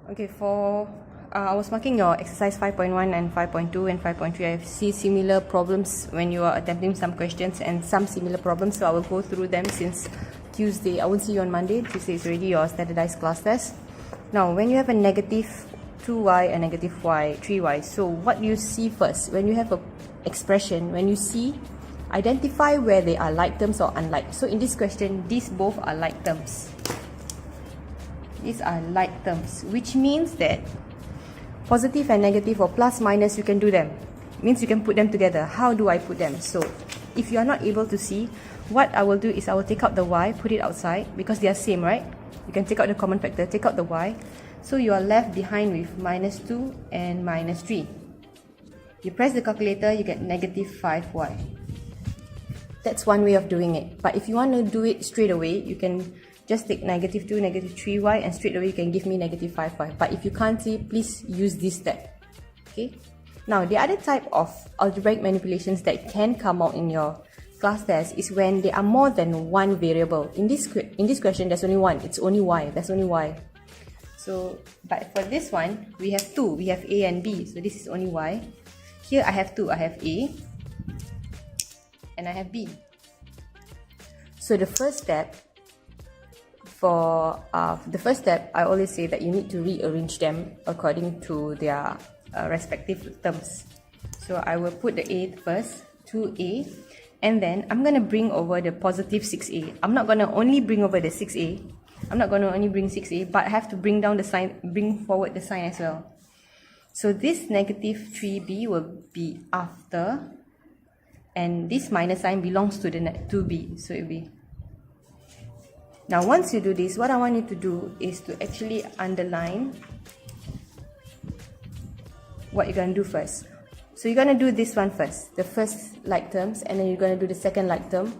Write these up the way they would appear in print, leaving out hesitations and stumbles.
Okay, for I was marking your exercise 5.1 and 5.2 and 5.3. I see similar problems when you are attempting some questions and some similar problems, so I will go through them since Tuesday. I will see you on Monday. Tuesday is already your standardized class test. Now, when you have a negative 2y and negative y, 3y, so what do you see first? When you have a expression, when you see, identify where they are like terms or unlike. So in this question, these both are like terms. These are like terms, which means that positive and negative or plus minus, you can do them. It means you can put them together. How do I put them? So if you are not able to see, what I will do is I will take out the y, put it outside, because they are same, right? You can take out the common factor, take out the y. So you are left behind with minus 2 and minus 3. You press the calculator, you get negative 5y. That's one way of doing it. But if you want to do it straight away, you can just take negative 2, negative 3y, and straight away you can give me negative 5y. But if you can't see, please use this step. Okay? Now, the other type of algebraic manipulations that can come out in your class test is when there are more than one variable. In this question, there's only one. It's only y. There's only y. So, but for this one, we have two. We have a and b. So this is only y. Here I have two. I have a and I have b. So the first step, I always say that you need to rearrange them according to their respective terms. So I will put the a first, 2a, and then I'm going to bring over the positive 6a. I'm not going to only bring over the 6a. I'm not going to only bring 6a, but I have to bring down the sign, bring forward the sign as well. So this negative 3b will be after, and this minus sign belongs to the 2b. So it will be. Now, once you do this, what I want you to do is to actually underline what you're going to do first. So you're going to do this one first, the first like terms, and then you're going to do the second like term.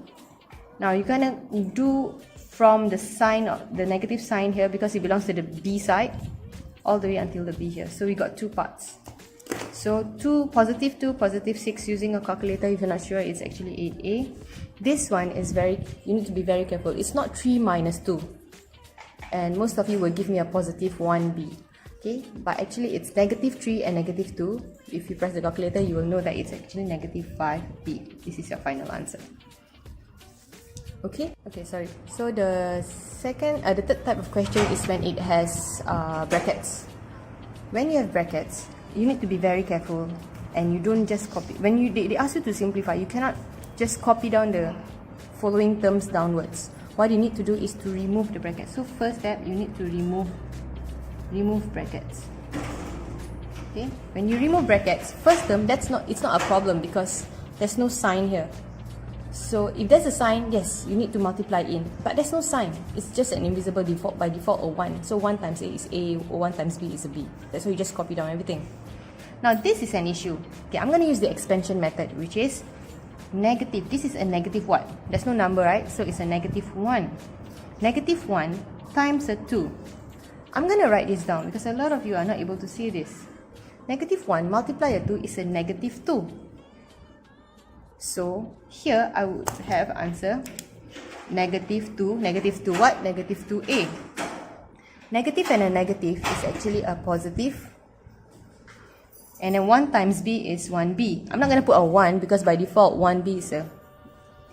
Now, you're going to do from the sign, the negative sign here, because it belongs to the b side, all the way until the b here. So we got two parts. So 2, positive 2, positive 6, using a calculator, if you're not sure, it's actually 8a. This one is you need to be very careful. It's not 3 minus 2. And most of you will give me a positive 1b. Okay, but actually it's negative 3 and negative 2. If you press the calculator, you will know that it's actually negative 5b. This is your final answer. Okay, sorry. So the third type of question is when it has brackets. When you have brackets, you need to be very careful, and you don't just copy. When they ask you to simplify, you cannot just copy down the following terms downwards. What you need to do is to remove the brackets. So first step, you need to remove brackets. Okay, when you remove brackets, first term, it's not a problem because there's no sign here. So if there's a sign, yes, you need to multiply in, but there's no sign. It's just an invisible default by default, or 1. So 1 times a is a, or 1 times b is a b. That's why you just copy down everything. Now this is an issue. Okay, I'm going to use the expansion method, which is negative. This is a negative what? There's no number, right? So it's a negative 1. Negative 1 times a 2. I'm going to write this down because a lot of you are not able to see this. Negative 1 multiply a 2 is a negative 2. So here I would have answer negative 2. Negative 2 what? Negative 2a. Negative and a negative is actually a positive. And then 1 times b is 1b. I'm not going to put a 1 because by default 1b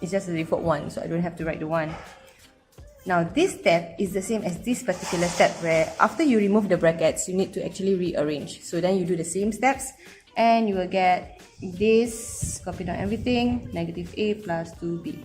is just a default 1. So I don't have to write the 1. Now this step is the same as this particular step, where after you remove the brackets, you need to actually rearrange. So then you do the same steps and you will get this, copy down everything, negative a plus 2b.